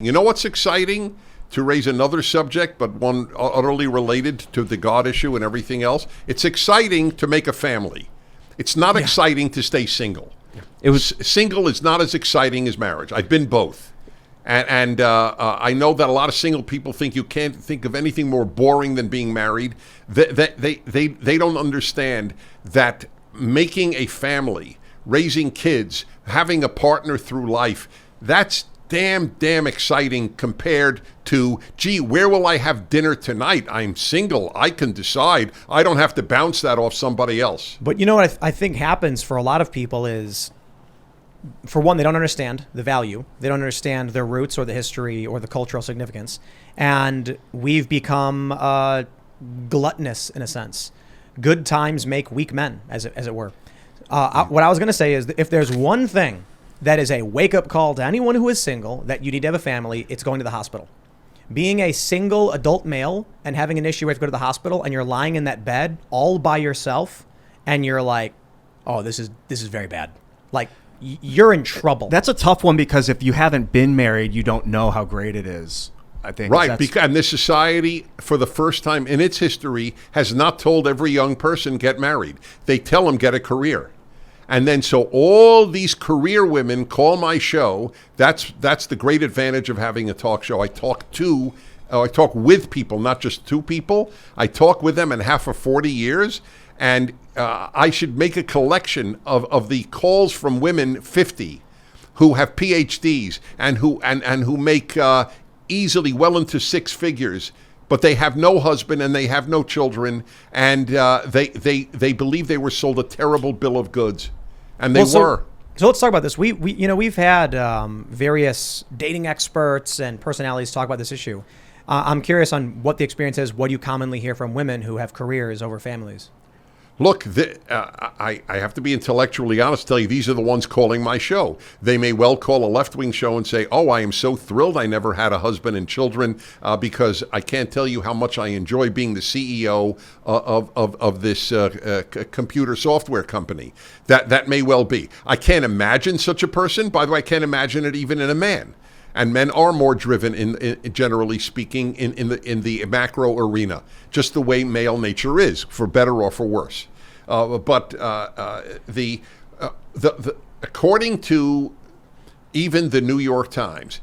You know what's exciting? To raise another subject, but one utterly related to the God issue and everything else. It's exciting to make a family. It's not exciting to stay single. Single is not as exciting as marriage. I've been both. And I know that a lot of single people think you can't think of anything more boring than being married. They don't understand that making a family, raising kids, having a partner through life, that's damn exciting compared to, gee, where will I have dinner tonight? I'm single. I can decide. I don't have to bounce that off somebody else. But you know what I think happens for a lot of people is, for one, they don't understand the value. They don't understand their roots or the history or the cultural significance. And we've become gluttonous in a sense. Good times make weak men, as it were. What I was going to say is that if there's one thing that is a wake-up call to anyone who is single, that you need to have a family, it's going to the hospital. Being a single adult male and having an issue where you have to go to the hospital and you're lying in that bed all by yourself and you're like, oh, this is very bad. Like, you're in trouble. That's a tough one because if you haven't been married, you don't know how great it is, I think. Right, and this society, for the first time in its history, has not told every young person, get married. They tell them, get a career. And then so all these career women call my show. That's the great advantage of having a talk show. I talk with people, not just two people. I talk with them and have for 40 years. And I should make a collection of the calls from women 50 who have PhDs and who make easily well into six figures. But they have no husband and they have no children. And they believe they were sold a terrible bill of goods. And they were. So let's talk about this. We've had various dating experts and personalities talk about this issue. I'm curious on what the experience is. What do you commonly hear from women who have careers over families? Look, I have to be intellectually honest, tell you, these are the ones calling my show. They may well call a left-wing show and say, oh, I am so thrilled I never had a husband and children because I can't tell you how much I enjoy being the CEO of this computer software company. That may well be. I can't imagine such a person. By the way, I can't imagine it even in a man. And men are more driven, in generally speaking, in the macro arena, just the way male nature is, for better or for worse. But according to even the New York Times,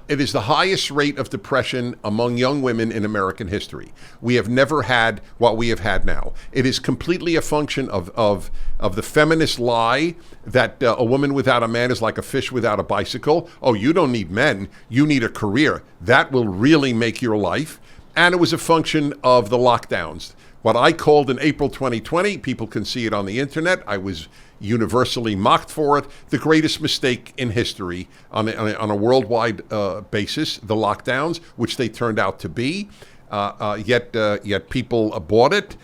it is the highest rate of depression among young women in American history. We have never had what we have had now. It is completely a function of the feminist lie that a woman without a man is like a fish without a bicycle. Oh, you don't need men. You need a career. That will really make your life. And it was a function of the lockdowns. What I called in April 2020, people can see it on the internet. I was universally mocked for it. The greatest mistake in history on a worldwide basis, the lockdowns, which they turned out to be. Yet people bought it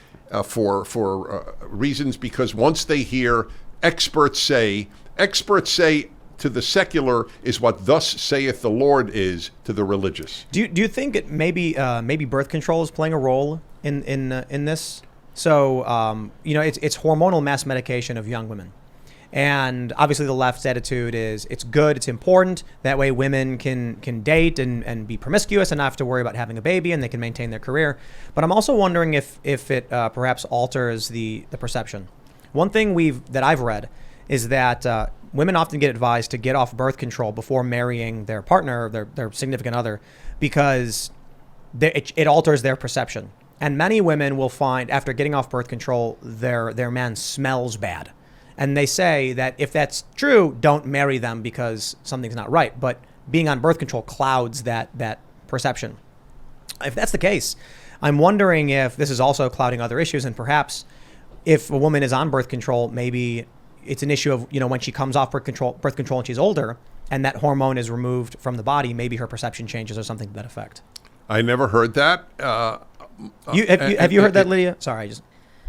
for reasons, because once they hear experts say to the secular is what thus saith the Lord is to the religious. Do you think it maybe birth control is playing a role in this? So it's hormonal mass medication of young women, and obviously the left's attitude is it's good, it's important. That way women can date and be promiscuous and not have to worry about having a baby, and they can maintain their career. But I'm also wondering if it perhaps alters the perception. One thing that I've read is that women often get advised to get off birth control before marrying their partner, their significant other, because it alters their perception. And many women will find after getting off birth control, their man smells bad. And they say that if that's true, don't marry them because something's not right. But being on birth control clouds that perception. If that's the case, I'm wondering if this is also clouding other issues, and perhaps if a woman is on birth control, maybe it's an issue of, when she comes off birth control and she's older and that hormone is removed from the body, maybe her perception changes or something to that effect. I never heard that. Have you heard that, Lydia? Sorry,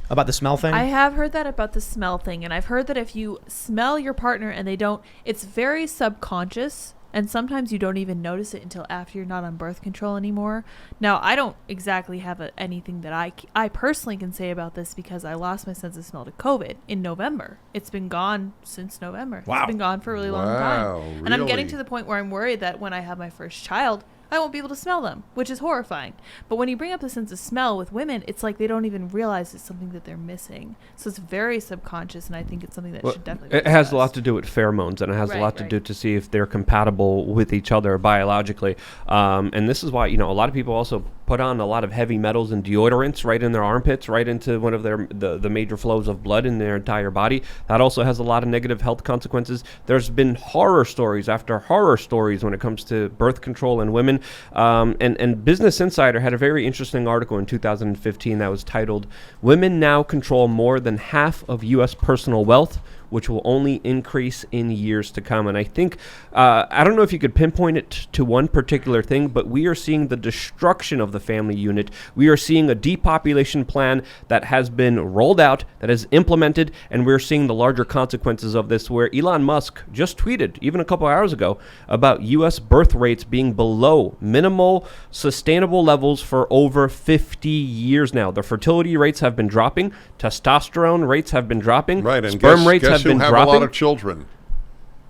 about the smell thing? I have heard that about the smell thing, and I've heard that if you smell your partner and they don't, it's very subconscious, And sometimes you don't even notice it until after you're not on birth control anymore. Now, I don't exactly have anything that I personally can say about this because I lost my sense of smell to COVID in November. It's been gone since November. Wow. It's been gone for a really long Wow, time. And I'm getting really? to the point where I'm worried that when I have my first child, I won't be able to smell them, which is horrifying. But when you bring up the sense of smell with women, it's like they don't even realize it's something that they're missing. So it's very subconscious, and I think it's something that should definitely be It has a lot discussed. to do with pheromones, and it has a Right, lot to right. do to see if they're compatible with each other biologically. And this is why, a lot of people also put on a lot of heavy metals and deodorants right in their armpits, right into one of the major flows of blood in their entire body. That also has a lot of negative health consequences. There's been horror stories after horror stories when it comes to birth control in women. And Business Insider had a very interesting article in 2015 that was titled, "Women Now Control More Than Half of U.S. Personal Wealth, which will only increase in years to come." And I think, I don't know if you could pinpoint it to one particular thing, but we are seeing the destruction of the family unit. We are seeing a depopulation plan that has been rolled out, that is implemented, and we're seeing the larger consequences of this, where Elon Musk just tweeted, even a couple hours ago, about U.S. birth rates being below minimal sustainable levels for over 50 years now. The fertility rates have been dropping. Testosterone rates have been dropping. Right, and sperm rates guess have been who have dropping. a lot of children?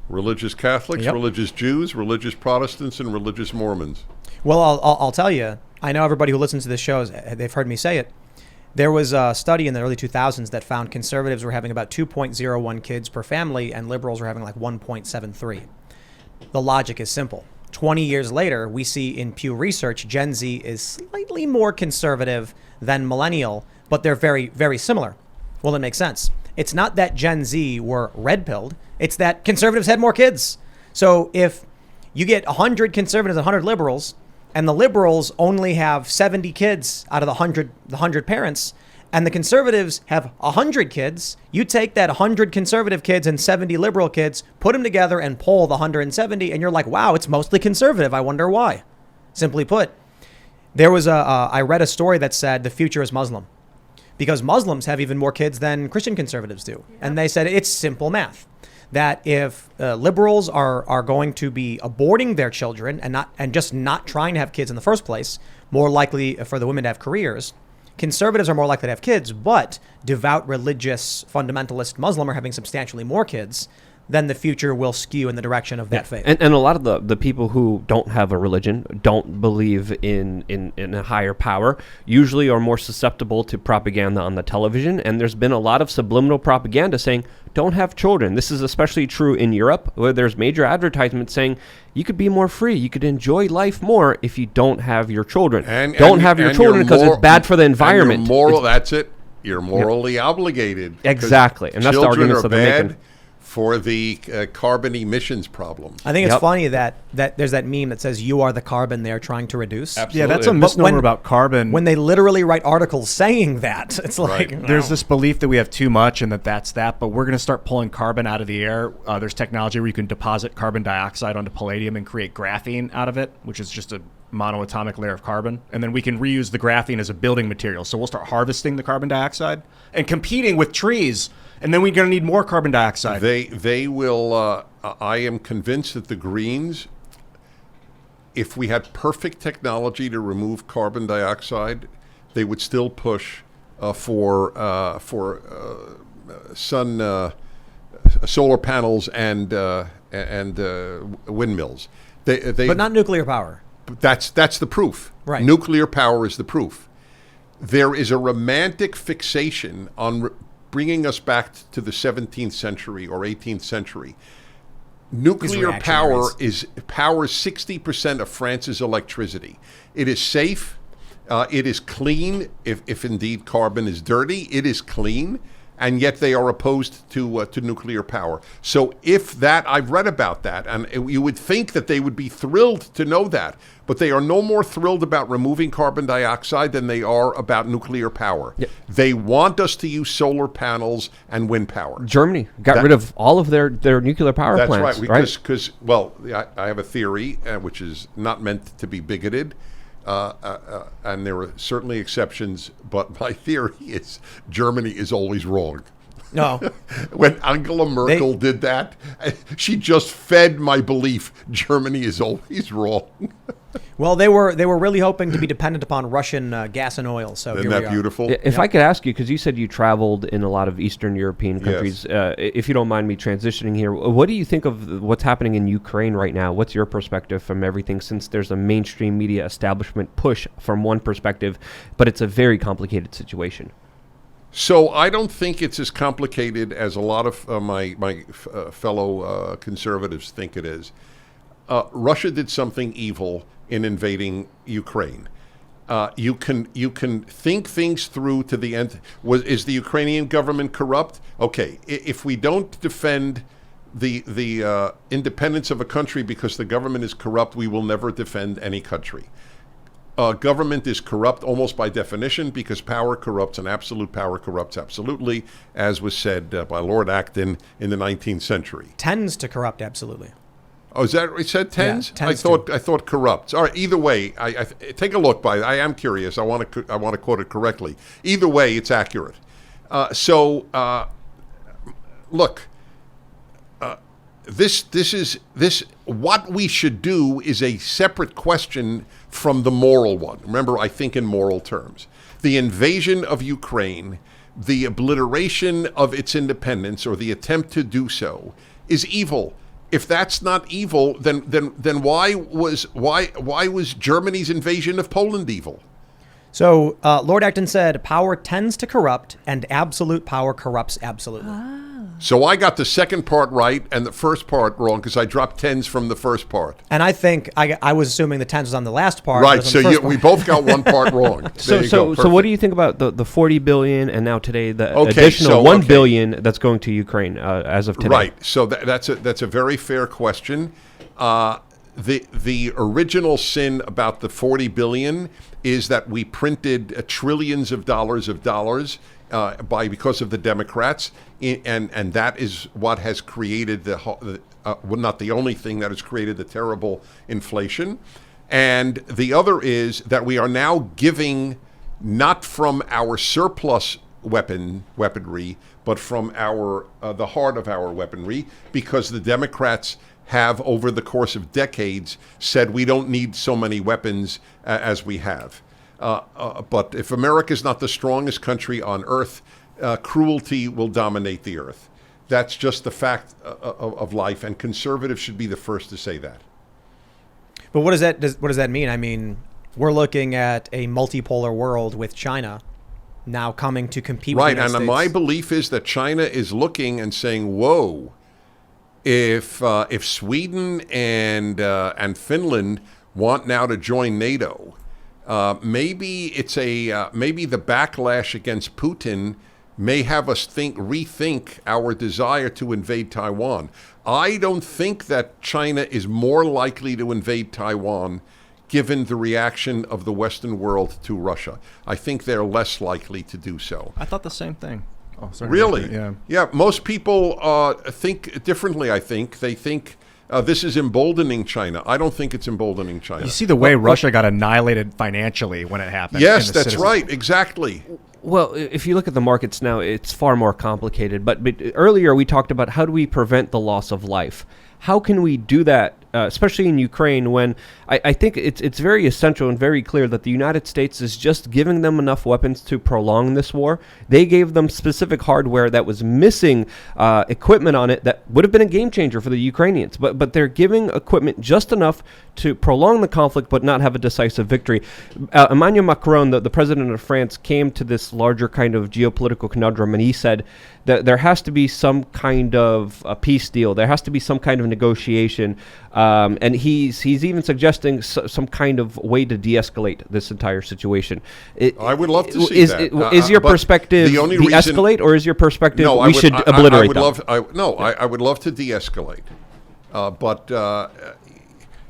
Religious Catholics, Yep. religious Jews, religious Protestants, and religious Mormons. Well, I'll tell you, I know everybody who listens to this show, they've heard me say it. There was a study in the early 2000s that found conservatives were having about 2.01 kids per family and liberals were having like 1.73. The logic is simple. 20 years later, we see in Pew Research, Gen Z is slightly more conservative than millennial, but they're very, very similar. Well, it makes sense. It's not that Gen Z were red-pilled. It's that conservatives had more kids. So if you get 100 conservatives and 100 liberals, and the liberals only have 70 kids out of the 100 parents, and the conservatives have 100 kids, you take that 100 conservative kids and 70 liberal kids, put them together and poll the 170, and you're like, wow, it's mostly conservative. I wonder why. Simply put, there was I read a story that said the future is Muslim, because Muslims have even more kids than Christian conservatives do. And they said it's simple math, that if liberals are going to be aborting their children and just not trying to have kids in the first place, more likely for the women to have careers, conservatives are more likely to have kids, but devout religious fundamentalist Muslim are having substantially more kids, then the future will skew in the direction of that faith. And a lot of the people who don't have a religion, don't believe in a higher power, usually are more susceptible to propaganda on the television. And there's been a lot of subliminal propaganda saying, don't have children. This is especially true in Europe, where there's major advertisements saying you could be more free, you could enjoy life more if you don't have your children. Don't have your children because it's bad for the environment. And you're that's it. You're morally obligated. Exactly. And that's the children arguments are that they're bad making. for the carbon emissions problem. I think it's Yep. funny that there's that meme that says you are the carbon they're trying to reduce. Yeah, that's a Absolutely. misnomer when- about carbon. When they literally write articles saying that, it's like, Right. There's this belief that we have too much and that's that, but we're going to start pulling carbon out of the air. There's technology where you can deposit carbon dioxide onto palladium and create graphene out of it, which is just a monoatomic layer of carbon. And then we can reuse the graphene as a building material. So we'll start harvesting the carbon dioxide and competing with trees. And then we're going to need more carbon dioxide. They will. I am convinced that the Greens, if we had perfect technology to remove carbon dioxide, they would still push for solar panels and windmills. but not nuclear power. That's the proof. Right. Nuclear power is the proof. There is a romantic fixation on bringing us back to the 17th century or 18th century. Nuclear power powers 60% of France's electricity. It is safe. It is clean. If indeed carbon is dirty, it is clean. And yet they are opposed to nuclear power. So if that, I've read about that, and you would think that they would be thrilled to know that, but they are no more thrilled about removing carbon dioxide than they are about nuclear power. Yep. They want us to use solar panels and wind power. Germany got rid of all of their nuclear power That's plants. right, because well, I have a theory, which is not meant to be bigoted, and there are certainly exceptions, but my theory is Germany is always wrong. No. When Angela Merkel did that, she just fed my belief Germany is always wrong. Well, they were really hoping to be dependent upon Russian gas and oil. So Isn't here that we are. beautiful? If I could ask you, because you said you traveled in a lot of Eastern European countries, if you don't mind me transitioning here, what do you think of what's happening in Ukraine right now? What's your perspective from everything, since there's a mainstream media establishment push from one perspective, but it's a very complicated situation? So I don't think it's as complicated as a lot of my fellow conservatives think it is. Russia did something evil in invading Ukraine. You can think things through to the end. Is the Ukrainian government corrupt? Okay, if we don't defend the independence of a country because the government is corrupt, we will never defend any country. Government is corrupt almost by definition because power corrupts and absolute power corrupts absolutely, as was said by Lord Acton in the 19th century. Tends to corrupt absolutely. Oh, is that what it said? Tens? Yeah, tends I thought corrupts. All right. Either way, I take a look by it. I am curious. I want to quote it correctly. Either way, it's accurate. Look. This. What we should do is a separate question from the moral one. Remember, I think in moral terms. The invasion of Ukraine, the obliteration of its independence, or the attempt to do so, is evil. If that's not evil, then why was Germany's invasion of Poland evil? So Lord Acton said, "Power tends to corrupt, and absolute power corrupts absolutely." So I got the second part right and the first part wrong because I dropped tens from the first part. And I think I was assuming the tens was on the last part. Right. So we both got one part wrong. So what do you think about the 40 billion and now today the additional 1 billion that's going to Ukraine as of today? Right. So that's a very fair question. The original sin about the 40 billion is that we printed trillions of dollars because of the Democrats, and that is what has created not the only thing that has created the terrible inflation. And the other is that we are now giving not from our surplus weaponry, but from the heart of our weaponry, because the Democrats have, over the course of decades, said we don't need so many weapons as we have. But if America is not the strongest country on earth, cruelty will dominate the earth. That's just the fact of life, and conservatives should be the first to say that. But what does that mean? I mean, we're looking at a multipolar world with China now coming to compete with the United States. And my belief is that China is looking and saying, "Whoa, if Sweden and Finland want now to join NATO, maybe maybe the backlash against Putin may have us rethink our desire to invade Taiwan." I don't think that China is more likely to invade Taiwan given the reaction of the Western world to Russia. I think they're less likely to do so. I thought the same thing. Oh, sorry. Really? Yeah. Yeah, most people think differently, I think. They think this is emboldening China. I don't think it's emboldening China. You see the way Russia got annihilated financially when it happened. Yes, that's right. Exactly. Well, if you look at the markets now, it's far more complicated. But earlier we talked about how do we prevent the loss of life? How can we do that, especially in Ukraine, when I think it's very essential and very clear that the United States is just giving them enough weapons to prolong this war. They gave them specific hardware that was missing equipment on it that would have been a game changer for the Ukrainians. But they're giving equipment just enough to prolong the conflict but not have a decisive victory. Emmanuel Macron, the president of France, came to this larger kind of geopolitical conundrum, and he said that there has to be some kind of a peace deal. There has to be some kind of negotiation. And he's even suggesting some kind of way to de-escalate this entire situation. I would love to see that. Is your perspective de-escalate, or is your perspective we should obliterate them? I would love to de-escalate.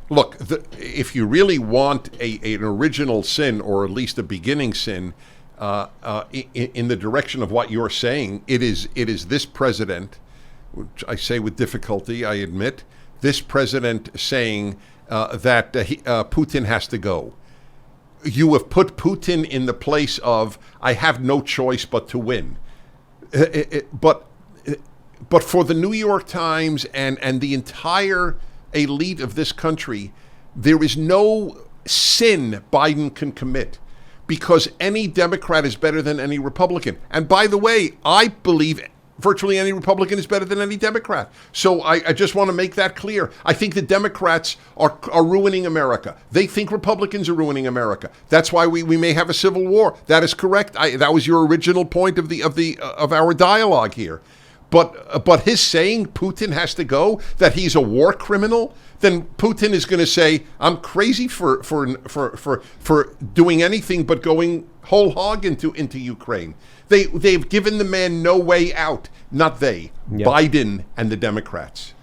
Look, if you really want an original sin, or at least a beginning sin, in the direction of what you're saying, it is this president, which I say with difficulty, I admit, this president saying that Putin has to go. You have put Putin in the place of, I have no choice but to win. But But for the New York Times and the entire elite of this country, there is no sin Biden can commit, because any Democrat is better than any Republican. And by the way, I believe virtually any Republican is better than any Democrat. So I just want to make that clear. I think the Democrats are ruining America. They think Republicans are ruining America. That's why we may have a civil war. That is correct. That was your original point of our dialogue here. But his saying Putin has to go, that he's a war criminal, then Putin is going to say, I'm crazy for doing anything but going whole hog into Ukraine. They've given the man no way out. Not they, Yep. Biden and the Democrats.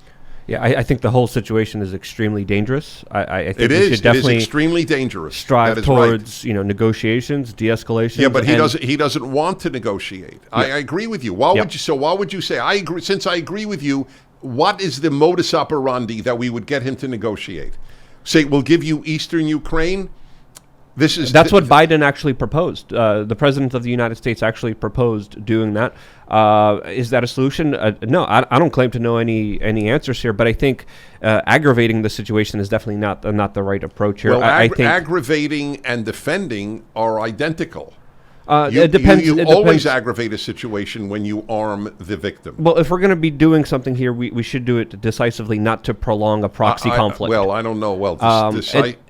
Yeah, I think the whole situation is extremely dangerous. I think It we is. should It definitely is extremely dangerous. strive That is right. towards negotiations, de-escalation. Yeah, but he doesn't want to negotiate. I agree with you. Why would you say I agree? Since I agree with you, what is the modus operandi that we would get him to negotiate? Say, we'll give you Eastern Ukraine. That's what Biden actually proposed. The president of the United States actually proposed doing that. Is that a solution? No, I don't claim to know any answers here, but I think aggravating the situation is definitely not the right approach here. Well, I think aggravating and defending are identical. It depends. You it always depends. aggravate a situation when you arm the victim. Well, if we're going to be doing something here, we should do it decisively, not to prolong a proxy conflict. Well, I don't know. Well,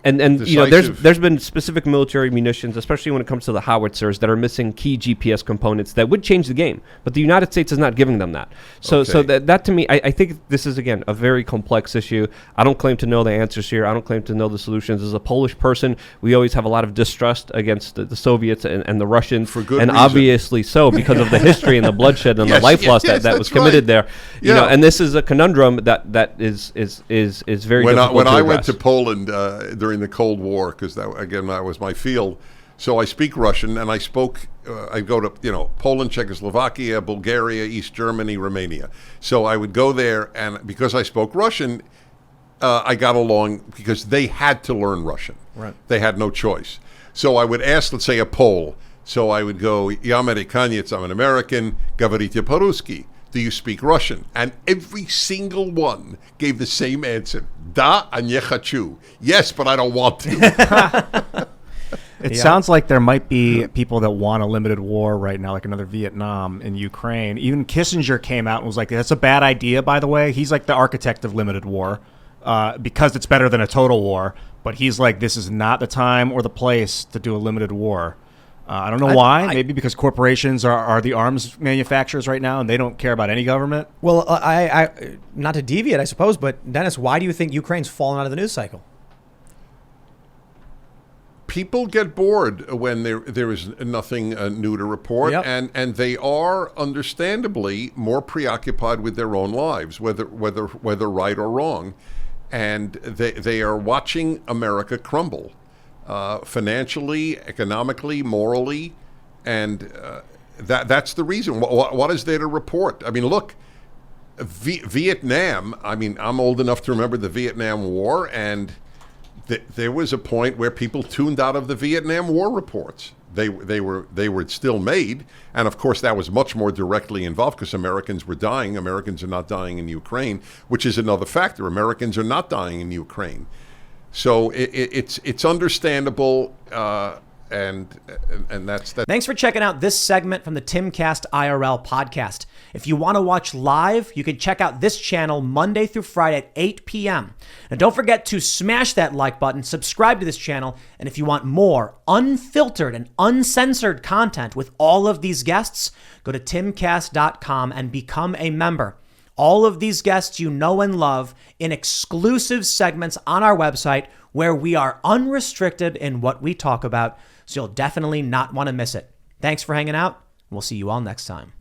there's been specific military munitions, especially when it comes to the howitzers, that are missing key GPS components that would change the game. But the United States is not giving them that. So that to me, I think this is, again, a very complex issue. I don't claim to know the answers here. I don't claim to know the solutions. As a Polish person, we always have a lot of distrust against the Soviets and the Russians. For good and reason. Obviously so, because of the history and the bloodshed and the life loss that was that's committed right. there. You know, and this is a conundrum that is very difficult when to I went address. to Poland during the Cold War, because that was my field. So I speak Russian, and I go to Poland, Czechoslovakia, Bulgaria, East Germany, Romania. So I would go there, and because I spoke Russian, I got along because they had to learn Russian. Right. They had no choice. So I would ask, let's say, a Pole. So I would go, "Я американец, I'm an American, говорите по-русски. Do you speak Russian?" And every single one gave the same answer. Да, а не хочу. Yes, but I don't want to. It sounds like there might be people that want a limited war right now, like another Vietnam in Ukraine. Even Kissinger came out and was like, that's a bad idea, by the way. He's like the architect of limited war because it's better than a total war. But he's like, this is not the time or the place to do a limited war. I don't know why. Maybe because corporations are the arms manufacturers right now and they don't care about any government. Well, I not to deviate, I suppose, but Dennis, why do you think Ukraine's fallen out of the news cycle? People get bored when there is nothing new to report, Yep. and they are understandably more preoccupied with their own lives, whether right or wrong, and they are watching America crumble, financially, economically, morally, and that's the reason. What is there to report? I mean, look, Vietnam. I mean, I'm old enough to remember the Vietnam War, and there was a point where people tuned out of the Vietnam War reports. They were still made, and of course that was much more directly involved because Americans were dying. Americans are not dying in Ukraine, which is another factor. Americans are not dying in Ukraine, so it's understandable, and that's that. Thanks for checking out this segment from the Timcast IRL podcast. If you want to watch live, you can check out this channel Monday through Friday at 8 p.m. And don't forget to smash that like button, subscribe to this channel, and if you want more unfiltered and uncensored content with all of these guests, go to timcast.com and become a member. All of these guests you know and love in exclusive segments on our website where we are unrestricted in what we talk about, so you'll definitely not want to miss it. Thanks for hanging out. We'll see you all next time.